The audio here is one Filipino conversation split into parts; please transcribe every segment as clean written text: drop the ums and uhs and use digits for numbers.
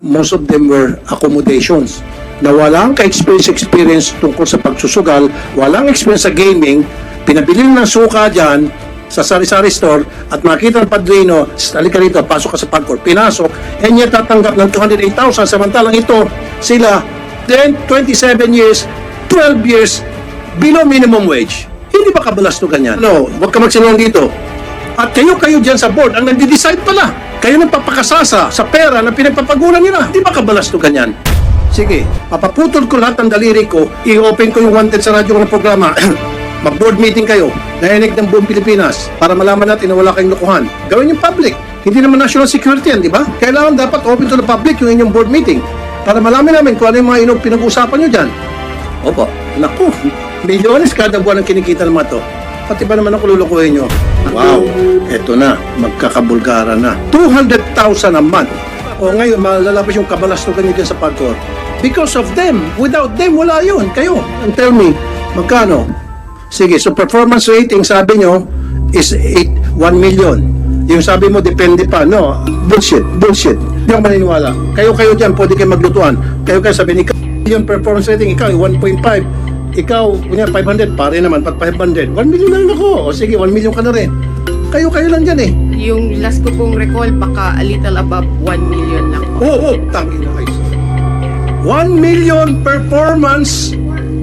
most of them were accommodations na walang ka-experience tungkol sa pagsusugal, walang experience sa gaming, pinabili ng suka dyan sa sari-sari store at makita ng padrino, halika rito, pasok ka sa Pagcor, pinasok, and yet tatanggap ng 208,000 samantalang ito, sila, then 27 years, 12 years, below minimum wage. Hindi ba kabalastugan yan? No, huwag ka magsinungaling dito. At kayo dyan sa board, ang nagde-decide pala. Kayo nang papakasasa sa pera na pinagpapagulan nila. Hindi ba kabalastugan yan? Sige, papaputol ko lahat ng daliri ko, i-open ko yung wanted sa radyo ng programa. Mag-board meeting kayo, nainig ng buong Pilipinas para malaman natin na wala kayong lokohan. Gawin yung public. Hindi naman national security yan, di ba? Kailangan dapat open to the public yung inyong board meeting para malaman namin kung ano yung mga pinag-uusapan nyo dyan. Opo. Naku, milyones kada buwan ang kinikita ng mga to. Pati ba naman ako lulukuhin nyo? Wow, eto na, magkakabulgara na. 200,000 a month. O ngayon, malalabas yung kabalastugan nyo dyan sa Pagcor. Because of them. Without them, wala yun. Kayo. And tell me, magkano? Sige, so performance rating, sabi nyo, is 1 million. Yung sabi mo, depende pa. No, bullshit. Hindi ako maniniwala. Kayo dyan, pwede kayo maglutuan. Kayo sabi ni yung performance rating, ikaw, 1.5. Ikaw, kunya 500, pare naman, pag 500, 1 million na rin ako. O sige, 1 million ka na rin. Kayo lang dyan eh. Yung last ko pong recall, baka a little above 1 million lang po. Oo, tangi na kayo. 1 million performance.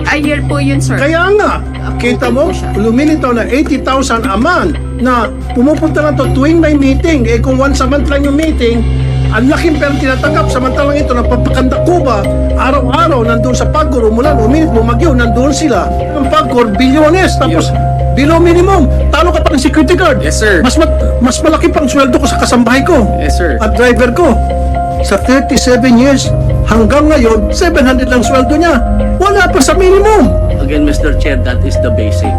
A year po yun, sir. Kaya nga, kita mo, lumilitaw na 80,000 a month na pumupunta na to tuwing may meeting. Eh kung once a month lang yung meeting, ang laking pera tinatanggap. Samantalang ito, napapakanda Cuba, araw-araw, nandun sa Pagcor, umulan, uminit, bumagyo, nandun sila. Ang Pagcor, bilyones, tapos below minimum. Talo ka pa ng security guard. Yes, sir. Mas malaki pang sweldo ko sa kasambahay ko. Yes, sir. At driver ko. Sa 37 years, hanggang ngayon, 700 lang sweldo niya. Wala pa sa minimum. Again, Mr. Chair, that is the basic.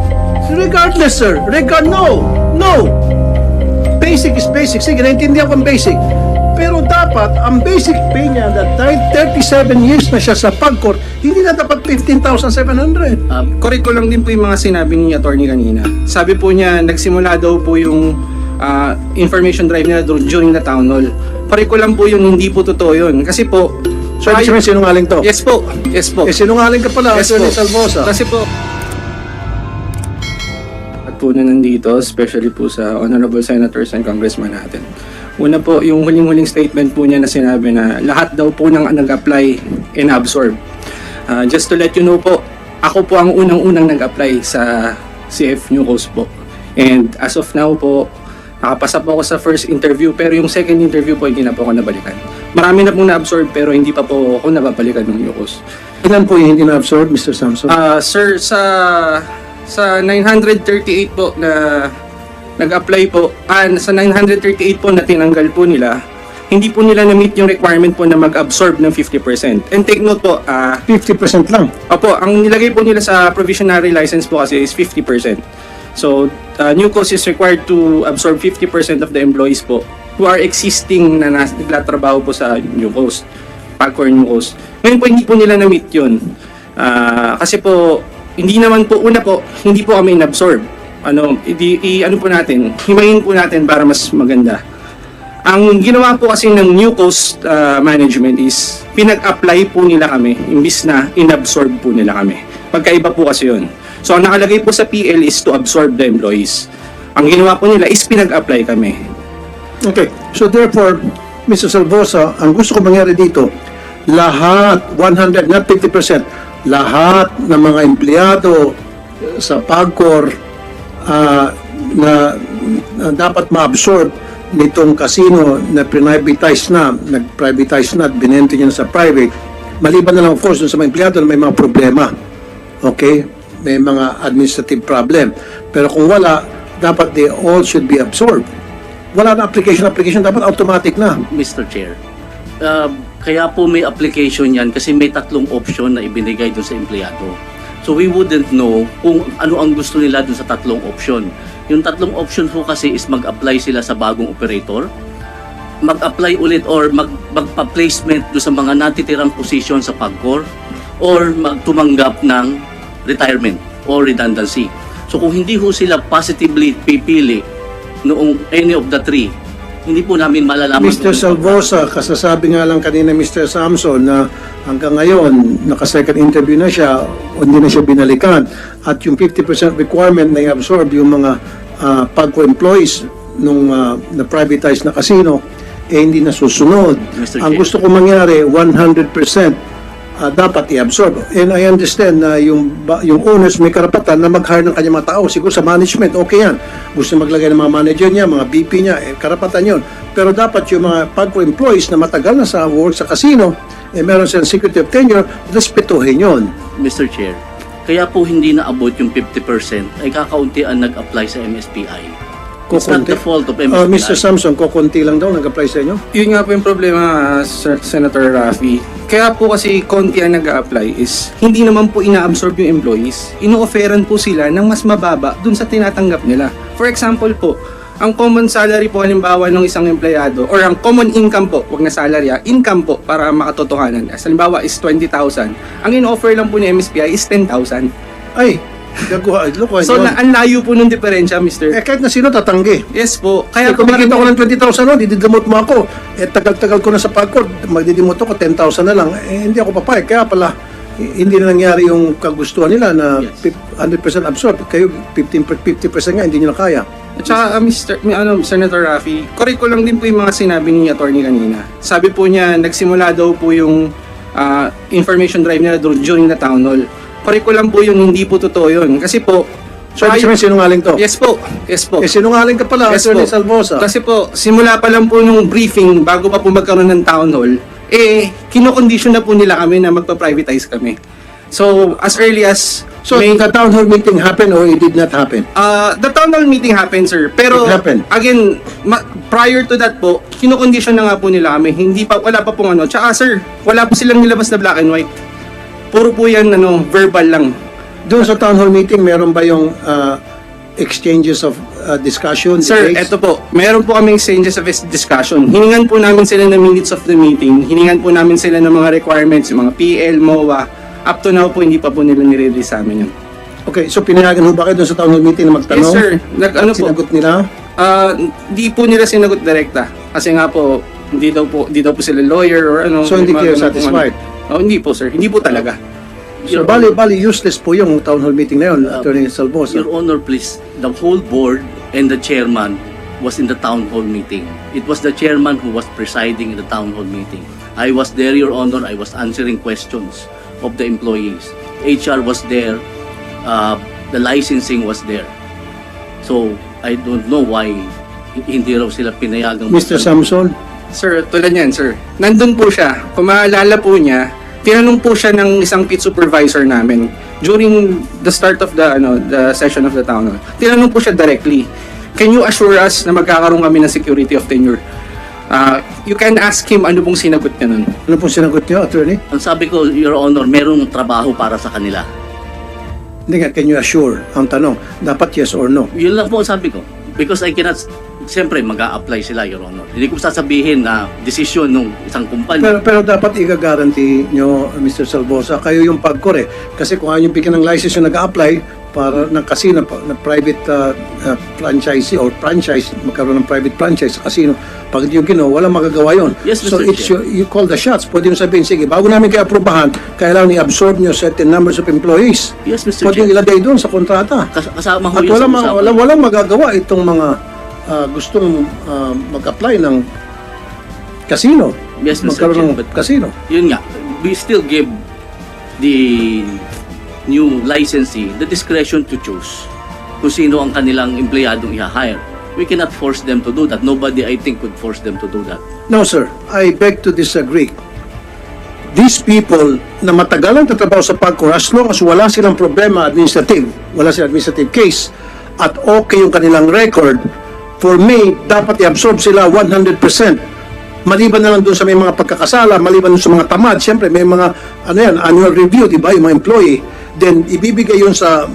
Regardless, sir. No. Basic is basic. Sige, naintindihan ko ang basic. Pero dapat, ang basic pay niya that 37 years na siya sa Pagcor, hindi na dapat 15,700. Correct ko lang din po yung mga sinabi ni attorney kanina. Sabi po niya, nagsimula daw po yung information drive nila during the town hall. Correct ko lang po yung hindi po totoo yun. Kasi po, So, ibig sabihin, sinungaling to? Yes po. Eh, sinungaling ka pala, Yes Atty. po. Salvosa. Kasi po, at po na nandito, especially po sa honorable senators and congressman natin. Una po, yung huling-huling statement po niya na sinabi na lahat daw po nang nag-apply and absorb. Just to let you know po, ako po ang unang-unang nag-apply sa CF New Coast po. And as of now po, nakapasa po ako sa first interview, pero yung second interview po, hindi na po ako nabalikan. Marami na pong na-absorb, pero hindi pa po ako nababalikan ng New Coast. Ilan po yung hindi na-absorb, Mr. Samson? Sir, sa 938 po na nag-apply po, sa 938 po na tinanggal po nila, hindi po nila na-meet yung requirement po na mag-absorb ng 50%. And take note po, 50% lang. opo, ang nilagay po nila sa provisionary license po kasi is 50%. So, New Coast is required to absorb 50% of the employees po who are existing na nagtatrabaho po sa New Coast, Pagcor New Coast. Ngayon po, hindi po nila na-meet yun. Kasi po, hindi naman po, una po, hindi po kami in-absorb. Ano po natin, himayin po natin para mas maganda. Ang ginawa po kasi ng New Coast management is pinag-apply po nila kami imbis na in-absorb po nila kami. Pagkaiba po kasi yun. So, ang nakalagay po sa PL is to absorb the employees. Ang ginawa po nila is pinag-apply kami. Okay. So therefore, Mr. Salvosa, ang gusto ko mangyari dito, lahat, 100, not 50%, lahat ng mga empleyado sa Pagcor na dapat ma-absorb nitong casino na nag-privatize na at binente niya na sa private, maliban na lang of course dun sa mga empleyado na may mga problema. Okay? May mga administrative problem. Pero kung wala, dapat they all should be absorbed. Wala na application, dapat automatic na. Mr. Chair, kaya po may application yan kasi may tatlong option na ibinigay doon sa empleyado. So we wouldn't know kung ano ang gusto nila doon sa tatlong option. Yung tatlong option po kasi is mag-apply sila sa bagong operator, mag-apply ulit or magpa-placement doon sa mga natitirang position sa Pagcor, or magtumanggap ng retirement or redundancy. So kung hindi ho sila positively pipili noong any of the three, Hindi po namin malalaman. Mr. Salvosa, kasasabi nga lang kanina Mr. Samson na hanggang ngayon, naka-second interview na siya, o hindi na siya binalikan. At yung 50% requirement na i-absorb yung mga PAGCO employees nung na-privatize na casino, eh hindi nasusunod. Mr. Ang Chair. gusto ko mangyari, 100% dapat i-absorb. And I understand na yung owners may karapatan na mag-hire ng kanyang mga tao. Siguro sa management, okay yan. Gusto maglagay ng mga manager niya, mga BP niya, karapatan yon. Pero dapat yung mga PAGCO employees na matagal na sa work sa casino, meron silang security of tenure, respetuhin yon. Mr. Chair, kaya po hindi naabot yung 50% ay kakauntian nag-apply sa MSPI. It's not the fault of MSPI. Mr. Samson, kukunti lang daw nag-apply sa inyo? Yun nga po yung problema, Senator Raffy. Kaya po kasi konti ang nag-a-apply is hindi naman po ina-absorb yung employees. Ino-offeran po sila ng mas mababa dun sa tinatanggap nila. For example po, ang common salary po halimbawa ng isang empleyado or ang common income po, wag na salary, income po para makatotohanan. Halimbawa is 20,000. Ang ino-offer lang po ni MSPI is 10,000. Ay, look, So ang layo po ng diferensya, Mr. kahit na sino tatanggi. Yes po. Kaya Kaya kumikita ko ng 20,000 no, dididimot mo ako. Tagal-tagal ko na sa PAGCO, magdidimot ako 10,000 na lang. Hindi ako papayag. Kaya pala, hindi na nangyari yung kagustuhan nila na Yes. 100% absorb. Kayo, 50% nga, hindi nyo na kaya. At saka, Senator Raffy, correct ko lang din po yung mga sinabi ni attorney kanina. Sabi po niya, nagsimula daw po yung information drive nila during the town hall. Correct ko lang po yun, hindi po totoo yun. Kasi po, So, ibig sabihin, sinungaling to? yes po, yes po. Sinungaling ka pala, Yes Attorney po. Salvosa. Kasi po, simula pa lang po nung briefing, bago pa po magkaroon ng town hall, kino-condition na po nila kami na magpa-privatize kami. So, as early as So, the town hall meeting happened or it did not happen? the town hall meeting happened, sir. Pero, It happened. again, prior to that po, kinokondisyon na nga po nila kami. Wala pa pong ano. Tsaka, sir, wala po silang nilabas na black and white. Puro po yan, verbal lang. Doon sa town hall meeting, meron ba yung exchanges of discussion? Sir, debates? eto po, meron po kaming exchanges of discussion. Hiningan po namin sila ng minutes of the meeting. Hiningan po namin sila ng mga requirements, yung mga PL, MOA. Up to now po, hindi pa po nila nire-release sa amin yun. Okay, so pinayagan ho ba kayo doon sa town hall meeting na magtanong? Yes, sir. Po, Sinagot nila? di po nila sinagot direkta. Kasi nga po, hindi daw po sila lawyer or ano. So, hindi mga kayo ganun po, satisfied? Hindi po, sir. Hindi po talaga. So, bali, useless po yung town hall meeting na yun, Attorney Salvosa. Your Honor, please, the whole board and the chairman was in the town hall meeting. It was the chairman who was presiding in the town hall meeting. I was there, Your Honor. I was answering questions of the employees. HR was there. The licensing was there. So, I don't know why hindi raw sila pinayagang... Mr. Samson, Sir, tulad niyan, sir. Nandun po siya. Kung maalala po niya, tinanong po siya ng isang pit supervisor namin during the start of the session of the town hall. Tinanong po siya directly, can you assure us na magkakaroon kami ng security of tenure? You can ask him ano pong sinagot niya nun. ano pong sinagot niyo, Attorney? Ang sabi ko, Your Honor, merong trabaho para sa kanila. Hindi nga, can you assure? Ang tanong, dapat yes or no? Yun lang po ang sabi ko. Because I cannot, siyempre mag-a-apply sila, Your Honor. Hindi ko sasabihin na desisyon ng isang kumpanya. Pero dapat i-guarantee nyo, Mr. Salvosa, kayo yung PAGCOR eh. Kasi kung ayaw yung bigyan ng license yung nag-a-apply para ng casino, na private franchisee or franchise, magkaroon ng private franchise sa casino, pag hindi yung ginawa, walang magagawa yun. Yes, Mr. So it's Chair. you call the shots. Pwede nyo sabihin, sige, bago namin kayo aprobahan, kailangan i-absorb nyo certain numbers of employees. Yes, Mr. Pwede nyo Chair. ilagay doon sa kontrata. Kasama ho At yun sa usapan. walang magagawa itong mga gustong mag-apply ng casino. Yes, Mr. Magkaroon Chair, ng but- casino. Yun nga, we still give the new licensee the discretion to choose kung sino ang kanilang empleyadong i-hire. We cannot force them to do that. Nobody, I think, could force them to do that. No, sir. I beg to disagree. These people na matagal ang tatrabaho sa PAGCOR, as long as wala silang problema wala silang administrative case, at okay yung kanilang record, for me, dapat i-absorb sila 100%. Maliban na lang doon sa may mga pagkakasala, maliban doon sa mga tamad, siyempre may mga annual review, di ba, yung mga employee, then ibibigay yun sa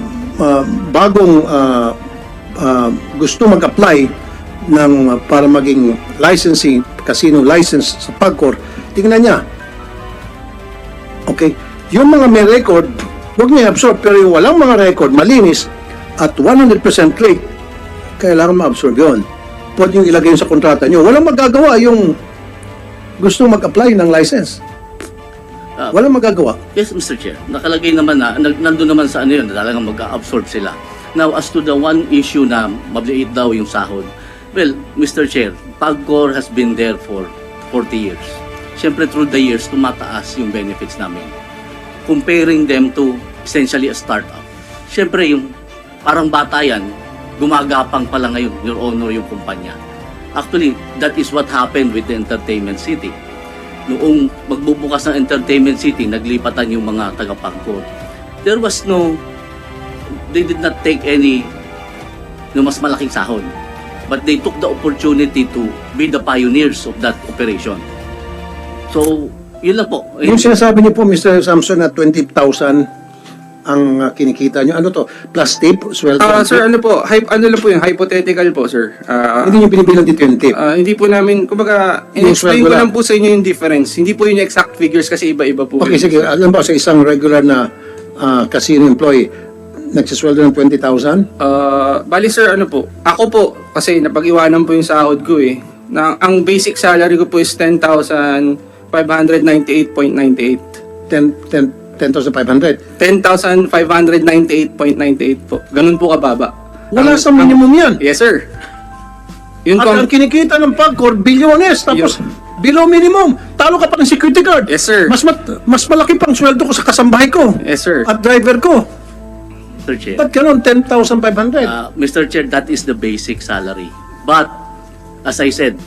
bagong gusto mag-apply ng para maging licensing, casino license sa PAGCOR. Tingnan niya. Okay, yung mga may record, huwag niya i-absorb, pero yung walang mga record, malinis, at 100% rate, kailangan ma-absorb yun. pwede yung ilagay yun sa kontrata nyo. Walang magagawa yung gusto mag-apply ng license. Walang magagawa. Yes, Mr. Chair. Nakalagay naman na, nandun naman sa ano yun, talagang mag-absorb sila. Now, as to the one issue na mabliit daw yung sahod, well, Mr. Chair, PAGCOR has been there for 40 years. Siyempre, through the years, tumataas yung benefits namin. Comparing them to essentially a startup. Siyempre, yung parang bata yan, gumagapang pala ngayon, Your Honor, yung kumpanya. Actually, that is what happened with the Entertainment City. Noong magbubukas ng Entertainment City, naglipatan yung mga taga-PAGCOR. There was they did not take any mas malaking sahod. But they took the opportunity to be the pioneers of that operation. So, yun lang po. Yung sinasabi niyo po, Mr. Samson, na 20,000 ang kinikita niyo. Ano to? Plus tip? Sweldo? Sir, ano po, ano lang po yung hypothetical po, sir. Hindi niyo binibilang dito yung tip. Hindi po namin, kumbaga, Yung in-explain sweldo ko lang lang. po sa inyo yung difference. Hindi po yun yung exact figures kasi iba-iba po. Okay, yun, sige. sir. Alam ba, sa isang regular na casino employee, nagsisweldo ng 20,000? Bali sir, ano po, ako po, kasi napag-iwanan po yung sahod ko eh. Ang basic salary ko po is 10,598.98. 10,500. 10,598.98 po. Ganun po kababa. Wala sa minimum yan. Yes, sir. Yung At ang kinikita ng PAGCOR, bilyones, tapos below minimum. Talo ka pa ng security guard. Yes, sir. Mas malaki pang sweldo ko sa kasambahay ko. Yes, sir. At driver ko. Mr. Chair. Ba't ganun? 10,500. Mr. Chair, that is the basic salary. But, as I said,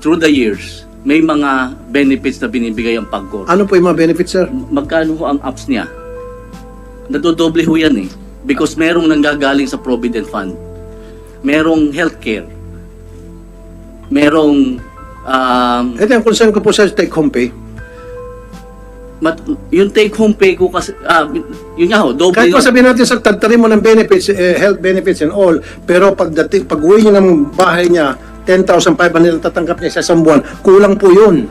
through the years, may mga benefits na binibigay ang PAGCOR. Ano po yung mga benefits, sir? Magkano ho ang apps niya? Nadodoble ho yan eh. Because merong nanggagaling sa Provident Fund. Merong healthcare. Merong Ito yung concern ko po sa take-home pay. yung take-home pay ko kasi, yun nga ho, doble Kahit yun. pa sabihin natin sa tagtarin mo ng benefits, health benefits and all, pero pag uwi niya ng bahay niya, 10,500 ang tatanggap niya sa isang buwan, kulang po yun.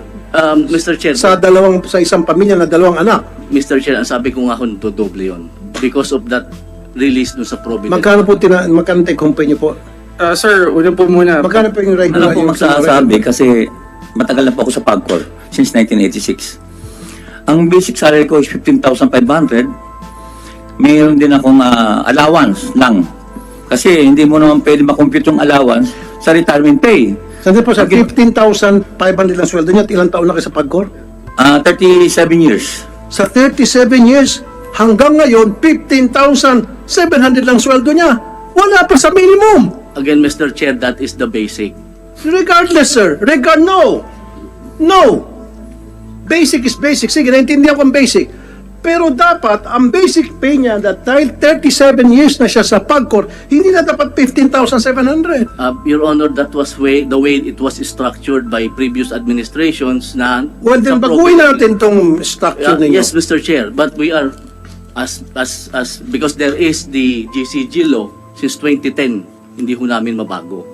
Mr. Chair, Sa isang pamilya na dalawang anak. Mr. Chair, ang sabi ko nga ho, doble yun. Because of that release dun sa Provident. Magkano po magkano take-home pay niyo po? Sir, una po muna. Magkano po yung regular? Ano po magsasabi kasi matagal na po ako sa PAGCOR since 1986. Ang basic salary ko is 15,500. Mayroon din akong allowance lang. Kasi hindi mo naman pwede makompute yung allowance sa retirement pay. Sandali po, sa 15,500 ang sweldo niya at ilang taon na kayo sa PAGCOR? 37 years. Sa 37 years, hanggang ngayon, 15,700 lang sweldo niya. Wala pa sa minimum. Again, Mr. Chair, that is the basic. Regardless, sir. No. Basic is basic. Sige, naintindihan ko ang basic. Pero dapat, ang basic pay niya, dahil 37 years na siya sa PAGCOR, hindi na dapat 15,700. Your Honor, that was the way it was structured by previous administrations na... Well, then sa baguhin Provident- natin tong structure ninyo. Yes, Mr. Chair, but we are because there is the GCG law since 2010, hindi ho namin mabago.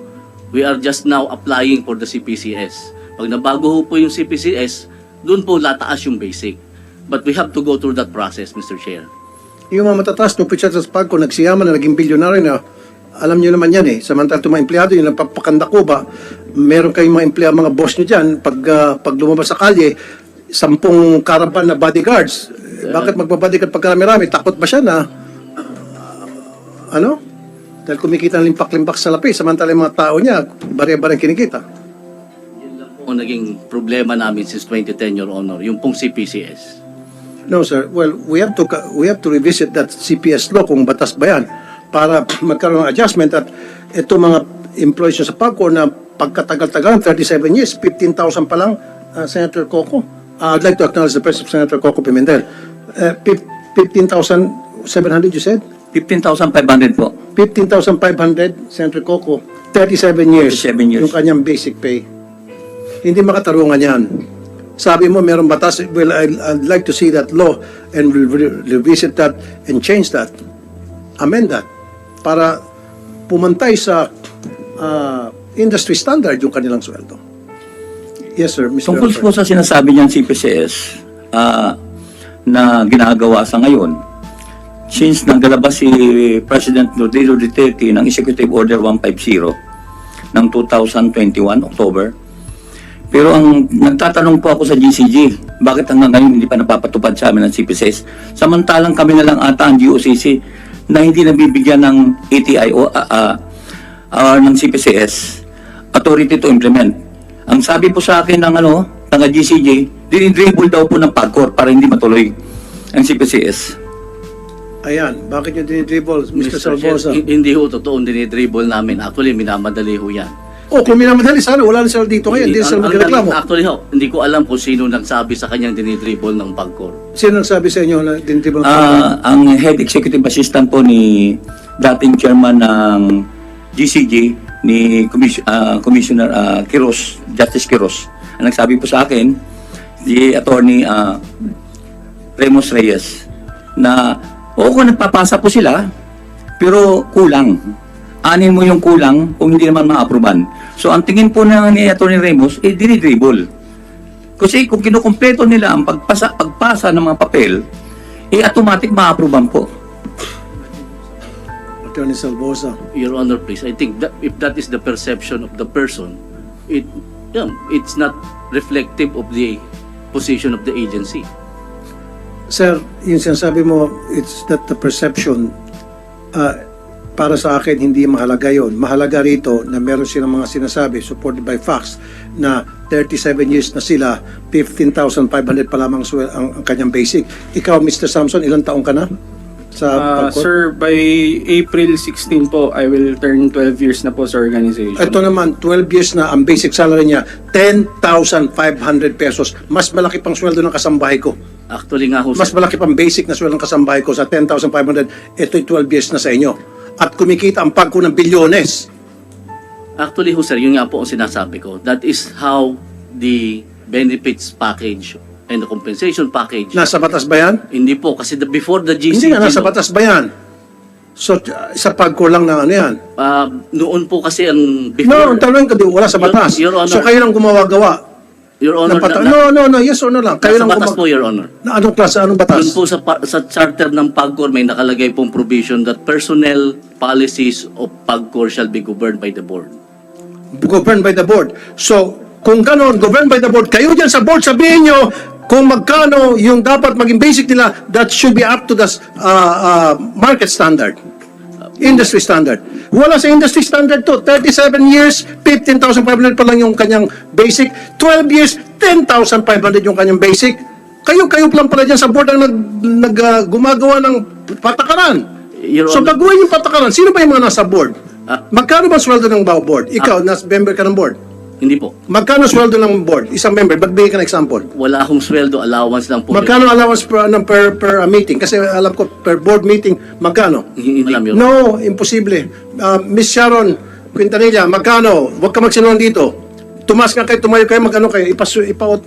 We are just now applying for the CPCS. Pag nabago ho po yung CPCS, doon po lataas yung basic. But we have to go through that process, Mr. Chair. Yung mga matataas na opisyal sa PAGCOR, nagsiyaman na naging bilyonaryo na, alam niyo naman yan eh. Samantala itong mga empleyado, yung nagpapakanda ko ba, meron kayong mga empleyado, mga boss niyo dyan, pag lumabas sa kalye, 10 caravan na bodyguards. Bakit magbabodyguard pag karami-rami? Takot ba siya na, dahil kumikita ng limpak-limpak sa lapi, samantala yung mga tao niya, barya-barya kinikita. Kung naging problema namin since 2010, Your Honor, yung pong CPCS. No, sir. Well, we have to revisit that CPS law kung batas ba yan para magkaroon ng adjustment at ito mga employees nyo sa PAGCOR na pagkatagal-tagal, 37 years, 15,000 pa lang, Senator Coco. I'd like to acknowledge the presence of Senator Coco Pimentel. 15,700 you said? 15,500 po. 15,500, Senator Coco, 37 years, 37 years. yung kanyang basic pay. Hindi makatarungan yan. Sabi mo, meron batas. Well, I'd like to see that law and we'll revisit that and change that. Amend that. Para pumantay sa industry standard yung kanilang sweldo. Yes, sir. Mr. Tungkol po sa sinasabi niyang CPCS na ginagawa sa ngayon, since naglalabas si President Rodrigo Duterte ng Executive Order 150, ng 2021, October. Pero ang nagtatanong po ako sa GCG, bakit hanggang ngayon hindi pa napapatupad sa amin ng CPCS? Samantalang kami na lang ata ang GOCC na hindi nabibigyan ng ATI o ng CPCS authority to implement. Ang sabi po sa akin ng ng GCG, dinidribble daw po ng PAGCOR para hindi matuloy ang CPCS. Ayan, bakit nyo dinidribble, Mr. Chair, Salvosa? hindi ho totoo dinidribble namin. Actually, minamadali ho yan. Oh, kung minamadali sana, wala na sila dito ngayon, hindi sila magreklamo. Actually ho, hindi ko alam kung sino nagsabi sa kanyang dinidribble ng PAGCOR. Sino nagsabi sa inyo na dinidribble? Ang head executive assistant po ni dating chairman ng GCG, ni Commissioner Quiros, Justice Quiros. Ang nagsabi po sa akin, si Attorney Remos Reyes, na kung nagpapasa po sila, pero kulang. Anin mo yung kulang kung hindi naman ma-aproban. So ang tingin po ni Attorney Remos, dinidribble. Kasi kung kinukumpleto nila ang pagpasa ng mga papel, automatic ma-aproban po. Attorney Salvosa. Your Honor, please. I think that if that is the perception of the person, it's not reflective of the position of the agency. Sir, yung sinasabi mo, it's not the perception. Para sa akin, hindi mahalaga yon. Mahalaga rito na meron silang mga sinasabi, supported by facts, na 37 years na sila, 15,500 pa lamang ang kanyang basic. Ikaw, Mr. Samson, ilang taong ka na? Sa PAGCOR? Sir, by April 16 po, I will turn 12 years na po sa organization. Ito naman, 12 years na, ang basic salary niya, 10,500 pesos. Mas malaki pang sweldo ng kasambahay ko. Actually nga ho, Mas sir, malaki pang basic na sweldo ng kasambahay ko sa 10,500. Ito'y 12 years na sa inyo. At kumikita ang PAGCOR ng bilyones. actually ho, sir, yun nga po ang sinasabi ko. That is how the benefits package and the compensation package. Nasa batas ba yan? Hindi po, kasi before the GCG, Hindi nga, nasa batas ba yan? So, sa PAGCOR lang na ano yan? noon po kasi ang No, before, tanong ko, wala sa batas. Your Honor. So, kayo lang gumawa-gawa. Your Honor, ng pata- no, yes or no lang. Kayo nasa lang batas po, Your Honor. Na anong klase, anong Doon batas? po sa charter ng PAGCOR may nakalagay pong provision that personnel policies of PAGCOR shall be governed by the board. Governed by the board. So, kung gano'n, governed by the board, kayo dyan sa board, sabihin nyo kung magkano yung dapat maging basic nila, that should be up to the market standard. Industry standard. Wala sa industry standard to. 37 years, 15,500 pa lang yung kanyang basic. 12 years, 10,500 yung kanyang basic. Kayo lang pala dyan sa board ang gumagawa ng patakaran. Your So, Honor, baguhin yung patakaran. Sino ba yung mga nasa board? Ah. Magkano ba sweldo ng board? Ikaw, member ka ng board. hindi po. Magkano sweldo ng board? Isang member, magbigay ka ng example. Wala akong sweldo, allowance lang po. Magkano allowance per meeting? Kasi alam ko, per board meeting, magkano? Hindi alam yun. No, imposible. Miss Sharon Quintanilla, magkano? Huwag ka magsinungaling dito. Tumas ka kayo, tumayo kayo, magkano kayo? Ipaut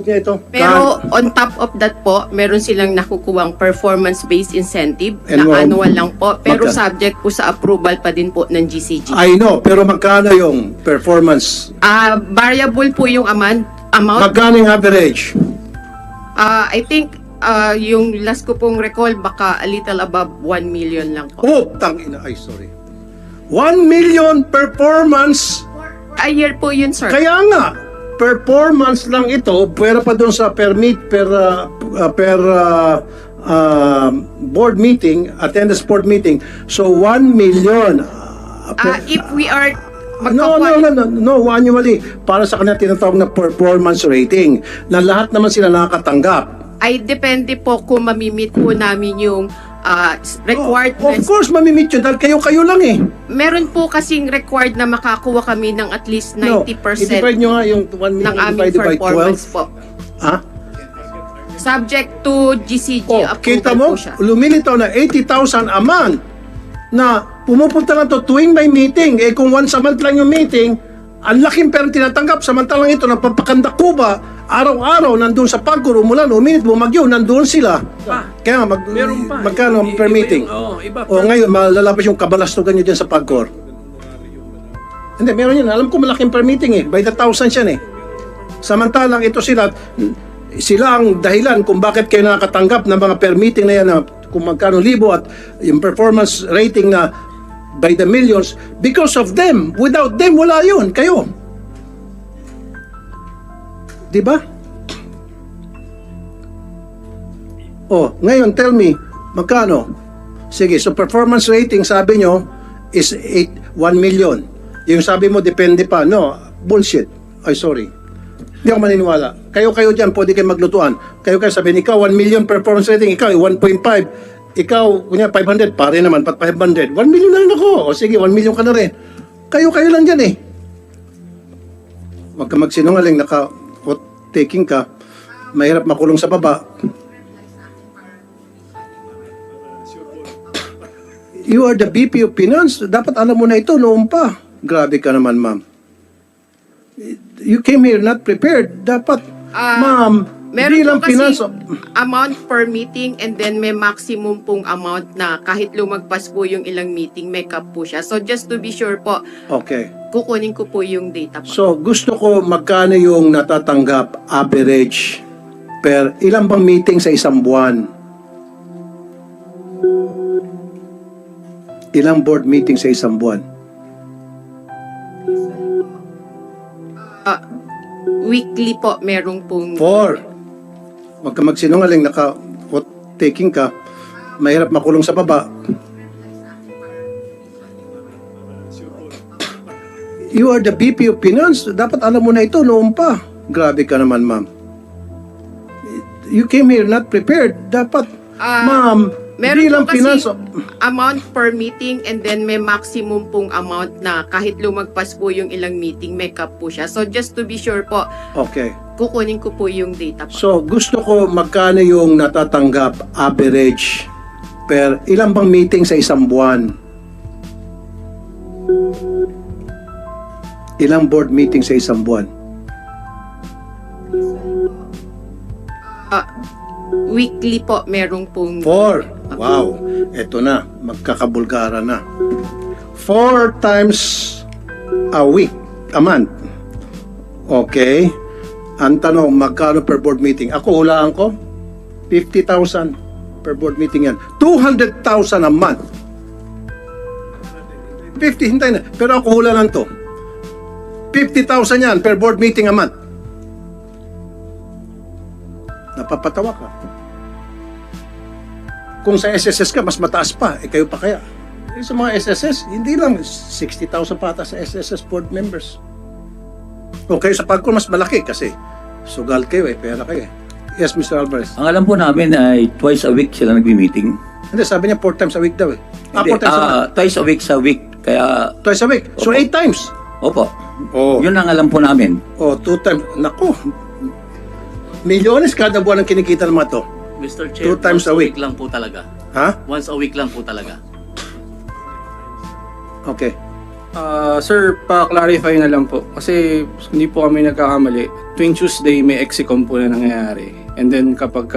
niya ito. Pero on top of that po, meron silang nakukuwang performance-based incentive And na annual lang po. Pero magkano? subject po sa approval pa din po ng GCG. I know, pero magkano yung performance? Variable po yung amount. Magkano yung average? I think yung last ko pong recall, baka a little above 1 million lang po. Oh, tangina. Ay, sorry. 1 million performance. A year po yun, sir. Kaya nga, performance lang ito, pero pa doon sa per board meeting, attendance board meeting. So 1 million. If we are No, annually. Para sa kanila tinatawag na performance rating, na lahat naman sila nakakatanggap. ay depende po kung mamimit po namin yung Of requirements. course, mamimit yun dahil kayo lang eh. Meron po kasing required na makakuha kami ng at least 90% I-divide nyo nga yung 1 ng million aming divided by 12. performance po. Ha? Subject to GCG Kita approval mo, po siya. lumilitaw na 80,000 a month na pumupunta lang to tuwing may meeting. Eh kung once a month lang yung meeting, ang laking pera tinatanggap. Samantalang ito, nagpapakandak ko ba, araw-araw nandun sa PAGCOR, umulan, uminit, bumagyo, nandun sila. Kaya nga, magkano per meeting? O ngayon, malalabas yung kabalastugan nyo dyan sa PAGCOR. Hindi, meron yun. Alam ko malaking per meeting eh. By the thousands yan eh. Samantalang ito sila ang dahilan kung bakit kayo nakakatanggap ng mga per meeting na yan na kung magkano libo at yung performance rating na by the millions because of them. Without them, wala yun. Kayo. Di ba? Oh, ngayon, tell me, magkano? Sige, so performance rating, sabi nyo, is 1 million. Yung sabi mo, depende pa. No, bullshit. Ay, sorry. Hindi ako maniniwala. Kayo dyan, pwede kayo maglutuan. Kayo sabihin, ikaw 1 million performance rating, ikaw 1.5. Ikaw, kunya 500, pare naman, pat 500. 1 million na rin ako. O sige, 1 million ka na rin. Kayo lang dyan eh. Huwag ka magsinungaling, taking ka, mahirap makulong sa baba. You are the VP of Finance. Dapat alam mo na ito noon pa. Grabe ka naman, ma'am. You came here not prepared. Dapat, ma'am, Meron bilang po kasi finance, amount per meeting and then may maximum pong amount na kahit lumagpas po yung ilang meeting, may cap po siya. So just to be sure po, okay. kukunin ko po yung data po. So, gusto ko magkano yung natatanggap average per ilang bang meeting sa isang buwan? Ilang board meeting sa isang buwan? Weekly po, merong pong... 4. Huwag ka magsinungaling, taking ka, mahirap makulong sa baba. You are the VP of Finance. Dapat alam mo na ito noon pa. Grabe ka naman, ma'am. You came here not prepared. Dapat, ma'am, Meron bilang po kasi finance, amount per meeting and then may maximum pong amount na kahit lumagpas po yung ilang meeting, may cap po siya. So just to be sure po, okay. kukunin ko po yung data po. So, gusto ko magkano yung natatanggap average per ilang bang meeting sa isang buwan? Ilang board meeting sa isang buwan? Weekly po, merong pong... 4. Wow. Eto na. Magkakabulgara na. 4 times a week. A month. Okay. Ang tanong, magkano per board meeting? Ako, hulaan ko, 50,000 per board meeting yan. 200,000 a month. 50, hintay na. Pero ako hula lang to. 50,000 yan per board meeting a month. Napapatawa ka. Kung sa SSS ka, mas mataas pa. Kayo pa kaya? Sa mga SSS, hindi lang. 60,000 pata sa SSS board members. O kayo sa PAGCOR, mas malaki kasi sugal kayo pera kayo Yes, Mr. Alvarez. Ang alam po namin ay twice a week sila nagbi-meeting. Hindi, sabi niya 4 times a week daw Hindi, 4 times a month. twice a week sa week. Kaya, Twice a week. So, Opo. 8 times. opo. Oh. Yun ang alam po namin. 2 times. Naku. Milyones kada buwan ang kinikita ng mga to. Mr. Chair, 2 times once a week. lang po talaga. Ha? Once a week lang po talaga. Okay. Sir, pa-clarify na lang po. Kasi hindi po kami nagkakamali. Tuwing Tuesday, may execom po na nangyayari. And then kapag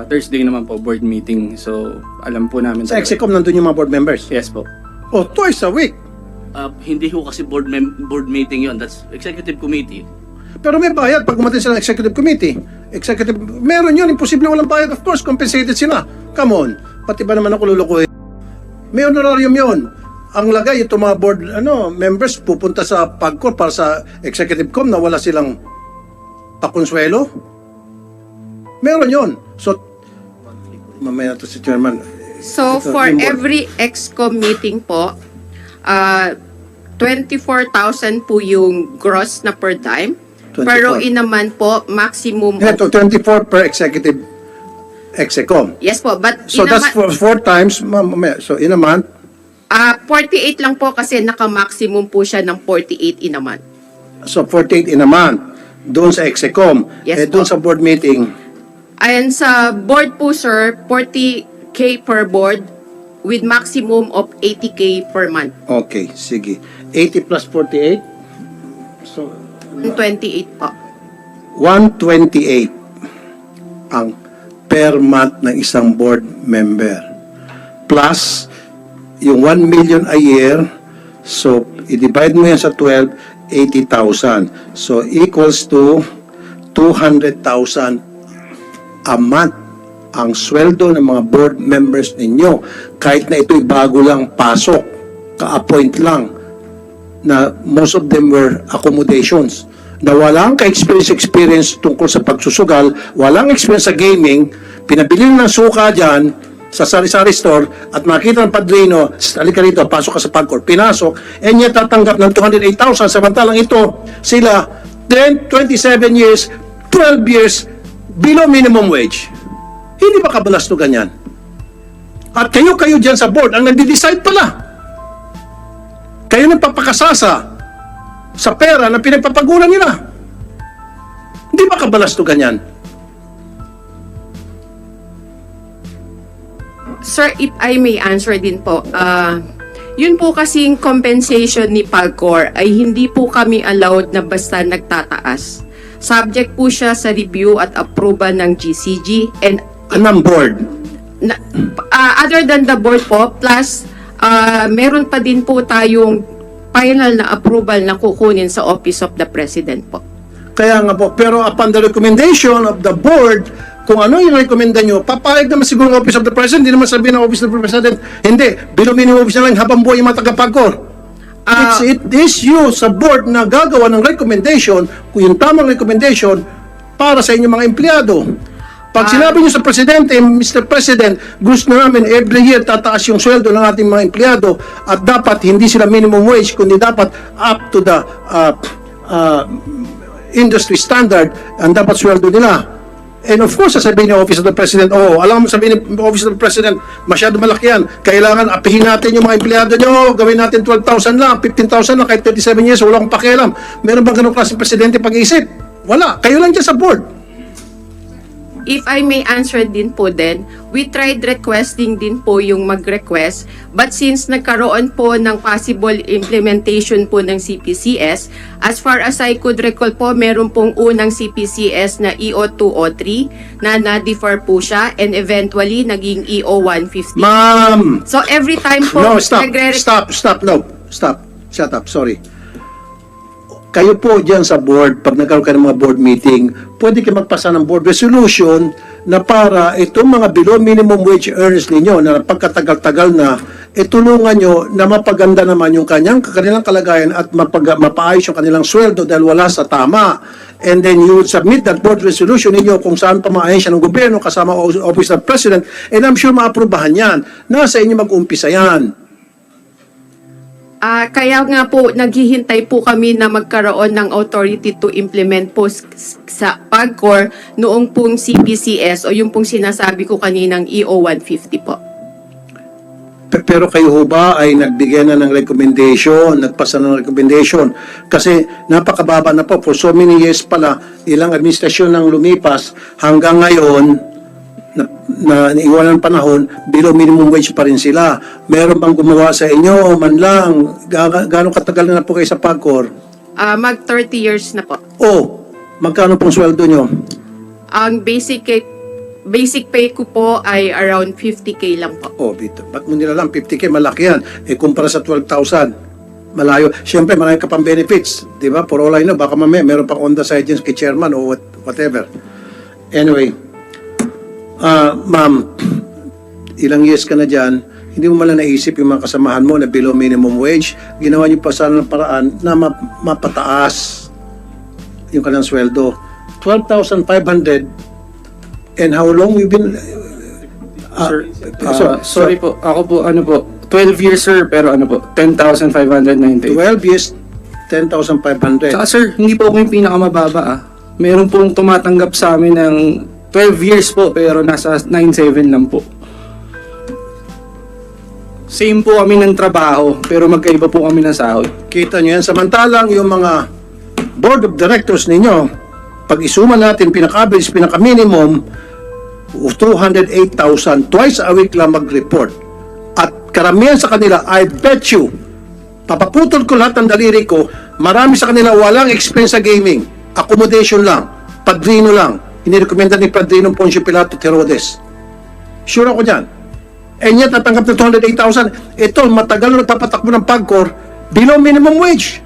Thursday naman po, board meeting. So, alam po namin. Sa talaga. Execom, nandun yung mga board members. Yes po. Twice a week. Hindi ho kasi board meeting yon. That's executive committee. Pero may bayad pag umatin sila ng executive committee. Meron yun. Imposible walang bayad. Of course, compensated sila. Come on. Pati ba naman ako lulukuhin? May honorarium yun. Ang lagay, itong mga board members pupunta sa PAGCOR para sa executive com na wala silang pakonsuelo. Meron yun. So, mamaya to si Chairman. So, Ito, for yung board. every EXCOM meeting po, 24,000 po yung gross na per time. 24. Pero inaman po, maximum Ito, 24 per executive execom. Yes po, but So that's for 4 times. So in a month, 48 lang po kasi naka-maximum po siya ng 48 in a month. so 48 in a month. Doon sa execom. Yes Doon po. sa board meeting, Ayan sa board po sir, 40K per board with maximum of 80K per month. okay, sige. 80 plus 48. So 28 po. 128 ang per month ng isang board member. Plus, yung 1 million a year, so, i-divide mo yan sa 12, 80,000. So, equals to 200,000 a month ang sweldo ng mga board members ninyo. Kahit na ito'y bago lang pasok. ka-appoint lang na most of them were accommodations na walang ka-experience tungkol sa pagsusugal, walang experience sa gaming, pinabili ng suka dyan sa sari-sari store at makita ng padrino, halika rito, pasok ka sa PAGCOR. Pinasok, and yet tatanggap ng 208,000 samantalang ito, sila 10, 27 years, 12 years below minimum wage. Hindi ba kabalastugan yan? At kayo dyan sa board, ang nagde-decide pala. Kayo nagpapakasasa sa pera na pinagpapagulan nila. Hindi ba kabalastugan yan? Sir, if I may answer din po, yun po kasing compensation ni PAGCOR ay hindi po kami allowed na basta nagtataas. Subject po siya sa review at approval ng GCG and Anong board? other than the board po, plus meron pa din po tayong final na approval na kukunin sa Office of the President po. Kaya nga po, pero upon the recommendation of the board, kung ano yung recommenda nyo, papayag naman siguro ng Office of the President, hindi naman sabihin ng Office of the President, hindi, below minimum wage na lang habang buhay yung mga taga-PAGCOR. It is you sa board na gagawa ng recommendation, kung yung tamang recommendation, para sa inyong mga empleyado. Pag sinabi nyo sa Presidente, Mr. President, gusto namin every year tataas yung sweldo ng ating mga empleyado at dapat hindi sila minimum wage, kundi dapat up to the industry standard ang dapat sweldo nila. And of course, sasabihin ng Office of the President, alam mo sabihin ng Office of the President, masyado malaki yan. Kailangan apihin natin yung mga empleyado nyo, gawin natin 12,000 lang, 15,000 lang, kahit 37 years, wala akong pakialam. Meron bang ganong klaseng Presidente pag-iisip? Wala. Kayo lang dyan sa board. If I may answer din po din, we tried requesting din po yung mag-request, but since nagkaroon po ng possible implementation po ng CPCS, as far as I could recall po, meron pong unang CPCS na EO203 na na-defer po siya and eventually naging EO150. Ma'am! So every time po, No, stop. nagre-request. Stop. Shut up. Sorry. Kayo po dyan sa board, pag nagkaroon kayo ng mga board meeting, pwede kayo magpasa ng board resolution na para itong mga below minimum wage earners ninyo na pagkatagal-tagal na, tulungan nyo na mapaganda naman yung kanilang kalagayan at mapaayos yung kanilang sweldo dahil wala sa tama. And then you would submit that board resolution ninyo kung saan pa maayos ng gobyerno kasama Office of the President, and I'm sure maaprubahan yan. Nasa inyo mag-umpisa yan. Kaya nga po, naghihintay po kami na magkaroon ng authority to implement po sa PAGCOR noong pong CPCS o yung pong sinasabi ko kaninang EO150 po. Pero kayo ho ba ay nagbigay na ng recommendation, nagpasa ng recommendation? Kasi napakababa na po, for so many years pala, ilang administrasyon nang lumipas, hanggang ngayon, na iwanan panahon, below minimum wage pa rin sila. Meron bang gumawa sa inyo o man lang? Gano'ng katagal na po kayo sa PAGCOR? Mag 30 years na po. Magkano pong sweldo nyo? Ang basic pay ko po ay around 50K lang po. Bito. Ba't mo nila lang 50K? Malaki yan. Kumpara sa 12,000. Malayo. Siyempre, marami ka pang benefits. Di ba? For all I know, baka mamaya meron pang on the side kay chairman o whatever. Anyway, ma'am, ilang years ka na dyan, hindi mo malang naisip yung mga kasamahan mo na below minimum wage, ginawa niyo pa sana ng paraan na mapataas yung kanilang sweldo. 12,500, and how long we've been... Sorry po, ako po, 12 years sir, pero 10,598. 12 years, 10,500. Saka sir, hindi po ako yung pinakamababa Meron pong tumatanggap sa amin ng 12 years po, pero nasa 9.7 lang po. Same po kami ng trabaho, pero magkaiba po kami ng sahod. Kita nyo yan. Samantalang yung mga board of directors ninyo, pag isuma natin, pinaka-average, pinaka-minimum, 208,000, twice a week lang mag-report. At karamihan sa kanila, I bet you, papaputol ko lahat ng daliri ko, marami sa kanila walang experience sa gaming. Accommodation lang, padrino lang. Inirekomenda ni Padrino Poncio Pilato Herodes. Sure ako dyan. And yet, natanggap na 208,000. Ito, matagal na nagpapatakbo ng PAGCOR below minimum wage.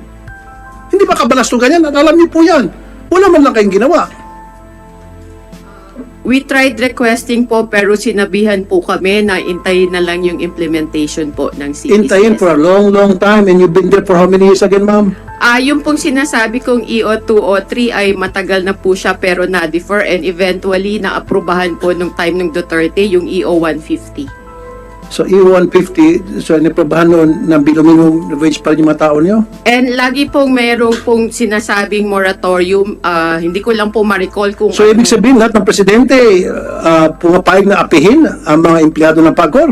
Hindi ba kabalastugan yan? At alam niyo po yan. Wala man lang kayong ginawa. We tried requesting po pero sinabihan po kami na intayin na lang yung implementation po ng CPCS. Intayin for a long, long time and you've been there for how many years again, ma'am? Yung pong sinasabi kong EO203 ay matagal na po siya pero na-defer and eventually na-aprobahan po nung time ng Duterte yung EO150. So, EU-150, so naprobahan noon ng below minimum wage pa rin yung mga tao niyo? And lagi pong mayroong pong sinasabing moratorium, hindi ko lang po ma-recall kung So, ibig sabihin lahat ng presidente pumapayag na apihin ang mga empleyado ng PAGCOR?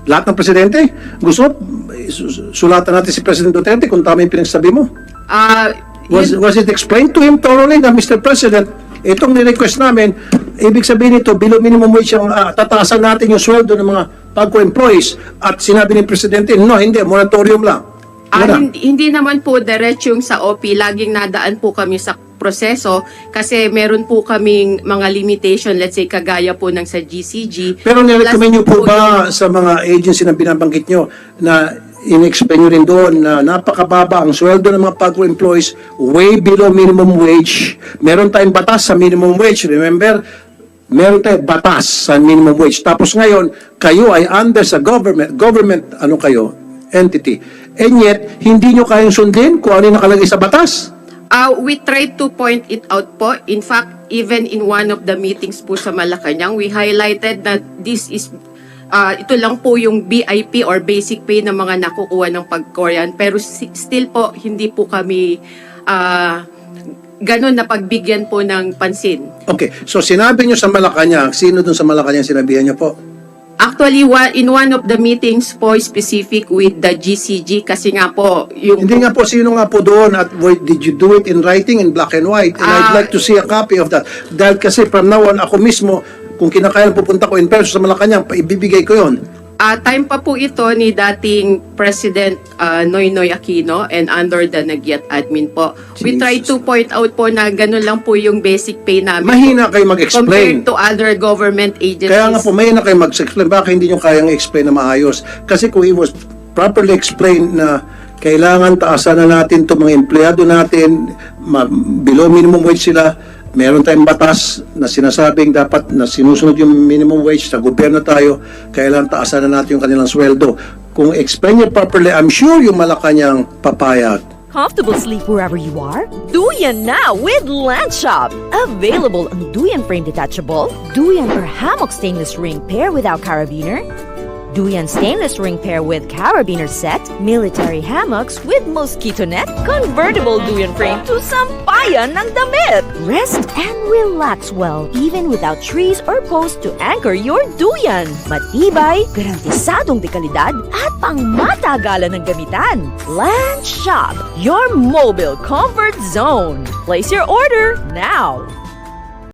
Lahat ng presidente? Gusto sulatan natin si President Duterte kung tama yung pinagsabi mo? Was it explained to him thoroughly na Mr. President, itong ni-request namin, ibig sabihin nito, below minimum wage ang tataasan natin yung sweldo ng mga PAGCOR employees at sinabi ni Presidente, no, hindi, moratorium lang. Wala. hindi naman po diretsyung sa OP, laging nadaan po kami sa proseso kasi meron po kaming mga limitation, let's say kagaya po ng sa GCG. Pero nirecommend nyo po Plus ba sa mga agency na binabanggit nyo na in-explain nyo rin doon na napakababa ang sweldo ng mga PAGCOR employees, way below minimum wage. Meron tayong batas sa minimum wage, remember? Meron tayong batas sa minimum wage. Tapos ngayon, kayo ay under sa government ano kayo, entity. And yet, hindi nyo kayang sundin kung ano yung nakalagay sa batas. We tried to point it out po. In fact, even in one of the meetings po sa Malacanang, we highlighted that this is ito lang po yung BIP or basic pay ng mga nakukuha ng PAGCOR. Pero still po, hindi po kami ganun na pagbigyan po ng pansin. Okay, so sinabi nyo sa Malacanang, sino dun sa Malacanang sinabihan nyo po? Actually, in one of the meetings po specific with the GCG kasi nga po yung... Hindi nga po, sino nga po doon at did you do it in writing in black and white? And I'd like to see a copy of that. Dahil kasi from now on, ako mismo, kung kinakailan pupunta ko in person sa Malacanang, ibibigay ko yon. Time pa po ito ni dating President Noynoy Aquino and under the Nagyat admin po. We tried to point out po na ganun lang po yung basic pay namin. Mahina kayo mag-explain. Compared to other government agencies. Kaya nga po, mahina kayo mag-explain. Baka hindi nyo kayang explain na maayos. Kasi kung it was properly explained na kailangan taasan na natin itong mga empleyado natin, below minimum wage sila, meron tayong batas na sinasabing dapat na sinusunod yung minimum wage sa gobyerno tayo, kailangan taasan na natin yung kanilang sweldo. Kung explain it properly, I'm sure yung Malacanang papayag. Comfortable sleep wherever you are? Duyan now with Landshop! Available ang Duyan Frame Detachable, Duyan or Hammock Stainless Ring Pair without Carabiner, Duyan Stainless Ring Pair with Carabiner Set, Military Hammocks with Mosquito Net, Convertible Duyan Frame to sampayan ng damit! Rest and relax well even without trees or posts to anchor your Duyan. Matibay, garantisadong dekalidad at pangmatagalan ng gamitan. Land Shop, your mobile comfort zone. Place your order now!